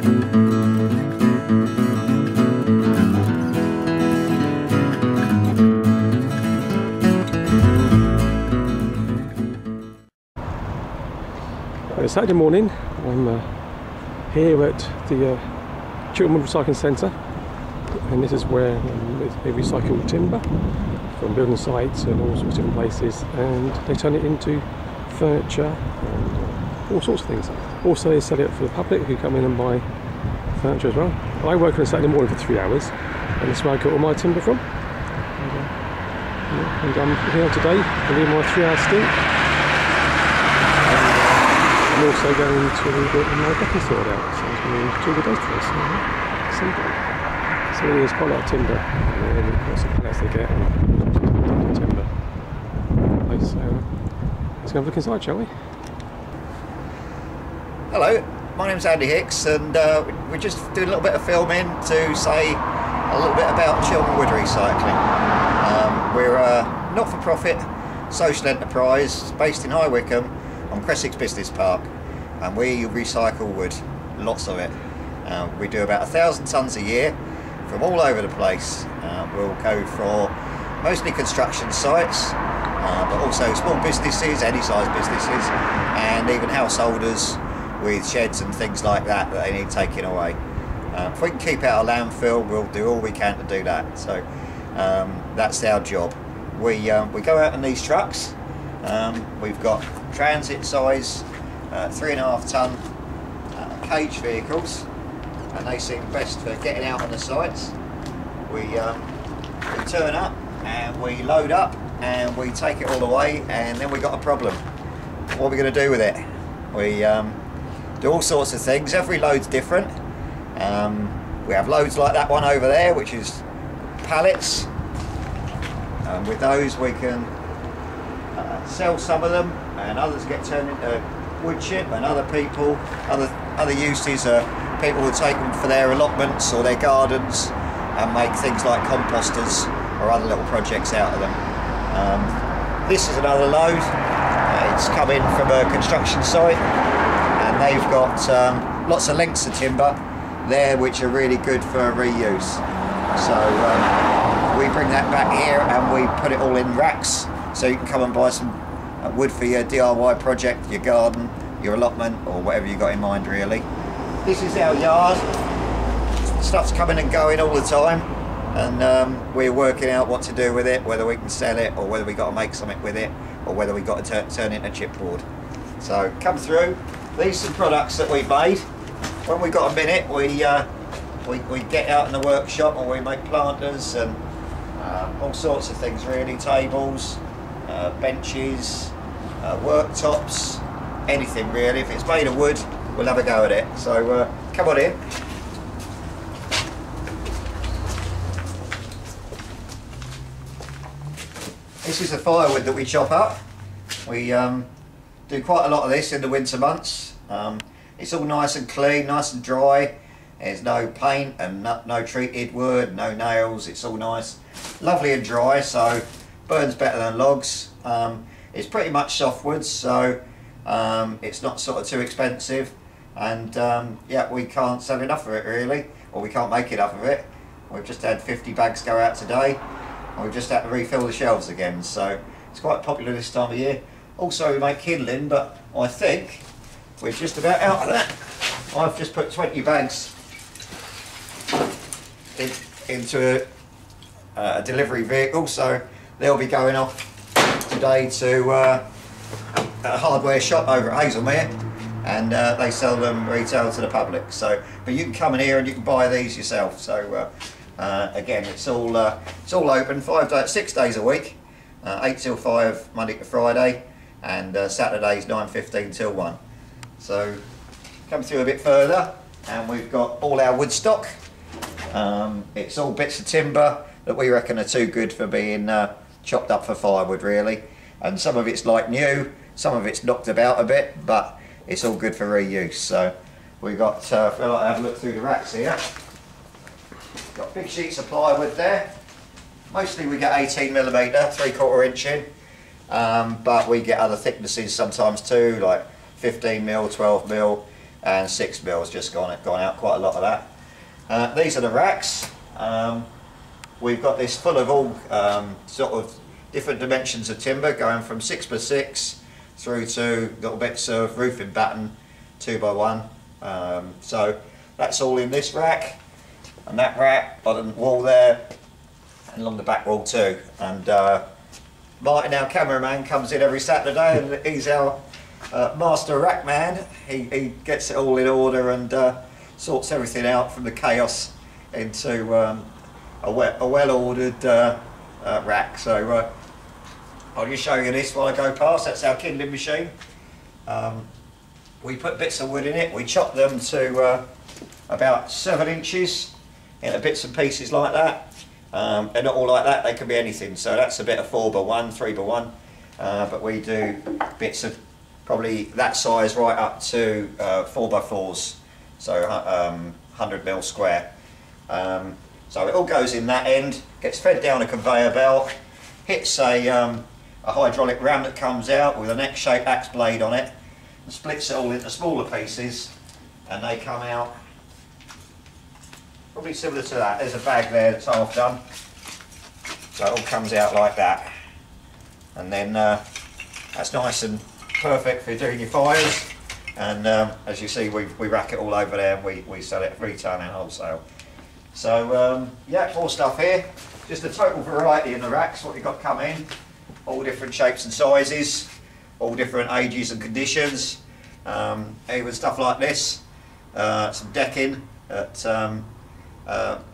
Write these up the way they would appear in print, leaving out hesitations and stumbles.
Saturday morning, I'm here at the Chiltern Recycling Centre, and this is where they recycle timber from building sites and all sorts of different places, and they turn it into furniture and all sorts of things. Also they sell it for the public who come in and buy furniture as well. I work on a Saturday morning for 3 hours, and this is where I get all my timber from. And I'm here today to do my 3-hour stint. I'm also going to get my decking sorted out, so it's going to be 2 good days for us. Simple. So there's quite a lot of timber, and lots of pallets they get, and timber. So let's go and look inside, shall we? Hello, my name's Andy Hicks, and we're just doing a little bit of filming to say a little bit about Chiltern Wood Recycling. We're a not-for-profit social enterprise based in High Wycombe on Creswick's Business Park, and we recycle wood, lots of it. We do about 1,000 tonnes a year from all over the place. We'll go for mostly construction sites, but also small businesses, any size businesses, and even householders with sheds and things like that that they need taking away. If we can keep out a landfill, we'll do all we can to do that. So that's our job. We go out in these trucks. We've got transit size 3.5 tonne cage vehicles, and they seem best for getting out on the sites. We turn up and we load up and we take it all away, and then we got a problem. What are we going to do with it? We do all sorts of things. Every load's different. We have loads like that one over there, which is pallets. With those we can sell some of them, and others get turned into wood chip, and other uses are people will take them for their allotments or their gardens and make things like composters or other little projects out of them. This is another load. It's come in from a construction site, and they've got lots of lengths of timber there which are really good for reuse. So we bring that back here and we put it all in racks, so you can come and buy some wood for your DIY project, your garden, your allotment, or whatever you got in mind really. This is our yard. Stuff's coming and going all the time, and we're working out what to do with it, whether we can sell it or whether we got to make something with it, or whether we got to turn it into chipboard. So come through. These are some products that we've made. When we got a minute, we get out in the workshop and we make planters and all sorts of things really, tables, benches, worktops, anything really. If it's made of wood, we'll have a go at it. So come on in. This is the firewood that we chop up. We do quite a lot of this in the winter months. It's all nice and clean, nice and dry. There's no paint and no treated wood, no nails. It's all nice, lovely and dry, so burns better than logs. It's pretty much softwood, so it's not sort of too expensive, and yeah, we can't sell enough of it really, or we can't make enough of it. We've just had 50 bags go out today, and we've just had to refill the shelves again, so it's quite popular this time of year. Also we make kindling, but I think we're just about out of that. I've just put 20 bags into a delivery vehicle, so they'll be going off today to a hardware shop over at Hazelmere, and they sell them retail to the public. So, but you can come in here and you can buy these yourself. So again, it's all open 6 days a week, 8 till 5 Monday to Friday, and Saturdays 9:15 till 1. So come through a bit further, and we've got all our wood stock. It's all bits of timber that we reckon are too good for being chopped up for firewood really, and some of it's like new, some of it's knocked about a bit, but it's all good for reuse. So we've got, if I like to have a look through the racks here, got big sheets of plywood there. Mostly we get 18mm, 3/4 inch in, but we get other thicknesses sometimes too, like 15mm, 12mm. and 6mm just gone out, quite a lot of that. These are the racks. We've got this full of all sort of different dimensions of timber, going from 6x6 through to little bits of roofing batten 2x1. So that's all in this rack, and that rack on the wall there, and along the back wall too. And Martin, our cameraman, comes in every Saturday, and he's our master rack man. He gets it all in order and sorts everything out from the chaos into a well-ordered rack. So I'll just show you this while I go past. That's our kindling machine. We put bits of wood in it. We chop them to about 7 inches into bits and pieces like that. They're not all like that, they can be anything. So that's a bit of 4x1, 3x1, but we do bits of probably that size right up to 4x4s, so 100mm square. So it all goes in that end, gets fed down a conveyor belt, hits a hydraulic ram that comes out with an X-shaped axe blade on it, and splits it all into smaller pieces, and they come out probably similar to that. There's a bag there that's half done, so it all comes out like that, and then that's nice and perfect for doing your fires. And as you see, we rack it all over there, and we sell it retail and wholesale. So yeah, more stuff here. Just a total variety in the racks, what you've got come in. All different shapes and sizes, all different ages and conditions. Even stuff like this, some decking that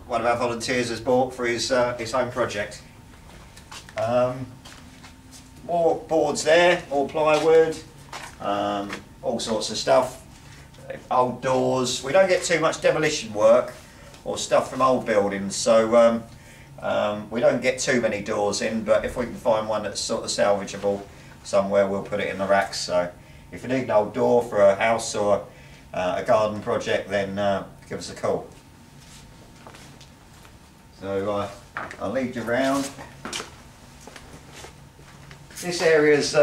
one of our volunteers has bought for his home project. More boards there, more plywood, all sorts of stuff. Old doors. We don't get too much demolition work or stuff from old buildings, so we don't get too many doors in, but if we can find one that's sort of salvageable somewhere, we'll put it in the racks. So if you need an old door for a house or a garden project, then give us a call. So I'll lead you around. This area's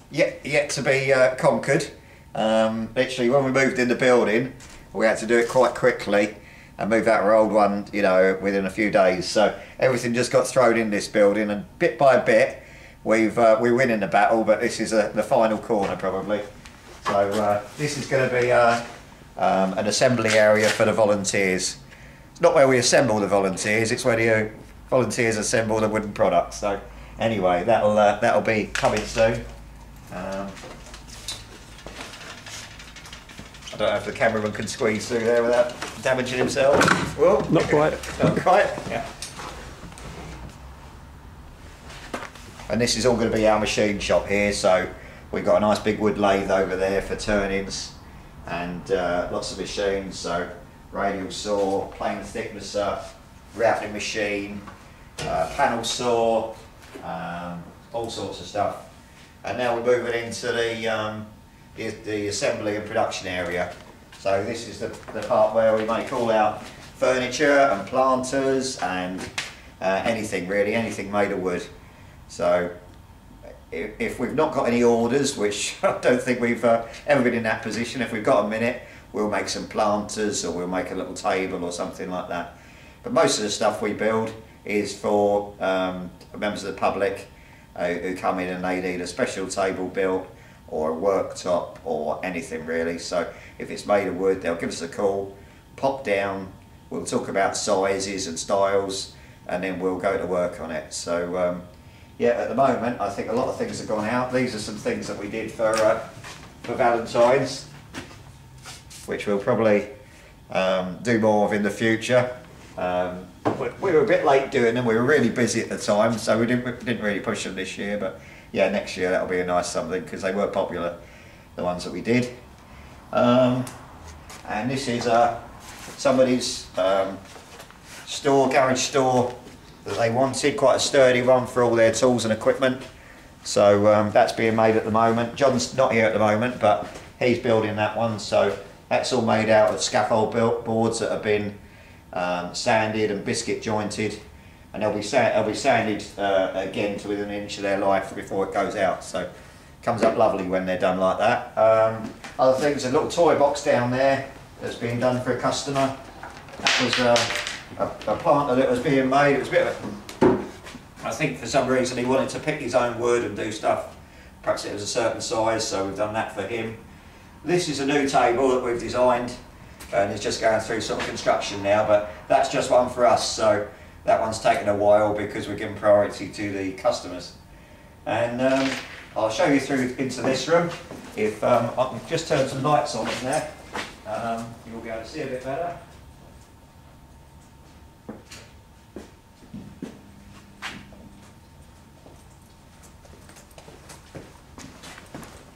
yet to be conquered. Literally, when we moved in the building, we had to do it quite quickly and move out our old one, you know, within a few days. So everything just got thrown in this building, and bit by bit, we're winning the battle. But this is the final corner probably. So this is going to be an assembly area for the volunteers. It's not where we assemble the volunteers; it's where the volunteers assemble the wooden products. So anyway, that'll be coming soon. I don't know if the cameraman can squeeze through there without damaging himself. Well, Not quite. Not quite. Yeah. And this is all going to be our machine shop here. So we've got a nice big wood lathe over there for turnings, and lots of machines. So radial saw, plane thicknesser, routing machine, panel saw, all sorts of stuff. And now we're moving into the assembly and production area. So this is the part where we make all our furniture and planters and anything really, anything made of wood. So if we've not got any orders, which I don't think we've ever been in that position, if we've got a minute, we'll make some planters, or we'll make a little table or something like that. But most of the stuff we build is for members of the public who come in and they need a special table built, or a worktop, or anything really. So if it's made of wood, they'll give us a call, pop down, we'll talk about sizes and styles, and then we'll go to work on it. So yeah, at the moment I think a lot of things have gone out. These are some things that we did for Valentine's, which we'll probably do more of in the future. We were a bit late doing them, we were really busy at the time, so we didn't really push them this year, but yeah, next year that'll be a nice something, because they were popular, the ones that we did. And this is somebody's garage store that they wanted, quite a sturdy one for all their tools and equipment. So that's being made at the moment. John's not here at the moment, but he's building that one. So that's all made out of scaffold built boards that have been sanded and biscuit jointed, and they'll be sanded again to within an inch of their life before it goes out. So it comes up lovely when they're done like that. Other things, a little toy box down there that's been done for a customer. That was a planter that was being made. It was a bit of I think for some reason he wanted to pick his own wood and do stuff. Perhaps it was a certain size, so we've done that for him. This is a new table that we've designed, and it's just going through sort of construction now, but that's just one for us, so that one's taken a while because we're giving priority to the customers. And I'll show you through into this room. If I can just turn some lights on in there, you'll be able to see a bit better.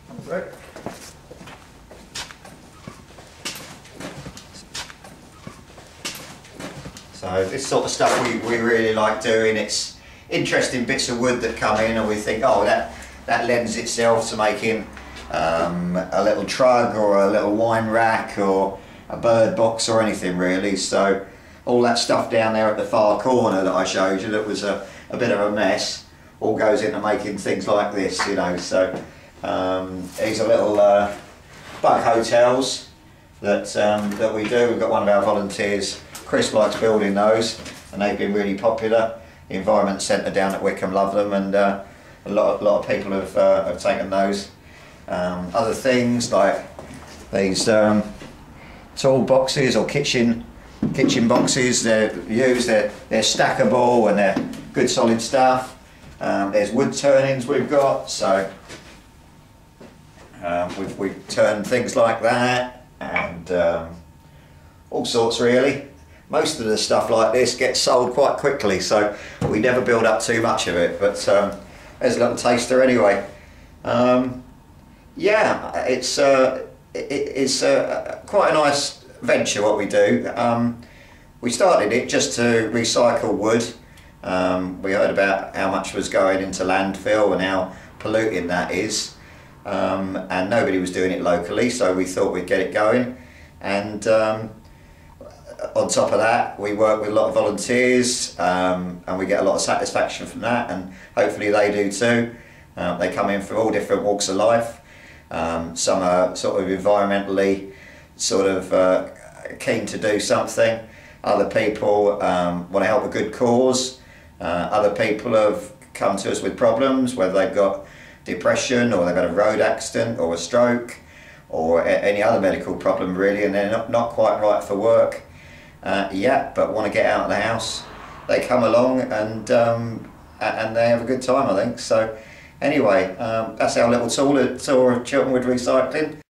Come through. So this sort of stuff we really like doing. It's interesting bits of wood that come in and we think, oh, that lends itself to making a little trug or a little wine rack or a bird box or anything really. So all that stuff down there at the far corner that I showed you that was a bit of a mess all goes into making things like this, you know. So these are little bug hotels that we do. We've got one of our volunteers, Chris, likes building those, and they've been really popular. The Environment Centre down at Wickham love them, and a lot of people have taken those. Other things like these tall boxes or kitchen boxes, they're stackable and they're good solid stuff. There's wood turnings we've got, so we've turned things like that, and all sorts really. Most of the stuff like this gets sold quite quickly, so we never build up too much of it, but there's a little taster anyway. Yeah, it's quite a nice venture what we do. We started it just to recycle wood. We heard about how much was going into landfill and how polluting that is, and nobody was doing it locally, so we thought we'd get it going. And on top of that, we work with a lot of volunteers, and we get a lot of satisfaction from that, and hopefully they do too. They come in from all different walks of life. Some are sort of environmentally keen to do something. Other people want to help a good cause. Other people have come to us with problems, whether they've got depression or they've had a road accident or a stroke or any other medical problem really, and they're not quite right for work yet, but want to get out of the house. They come along and they have a good time, I think. So anyway, that's our little tour of Chiltern Wood Recycling.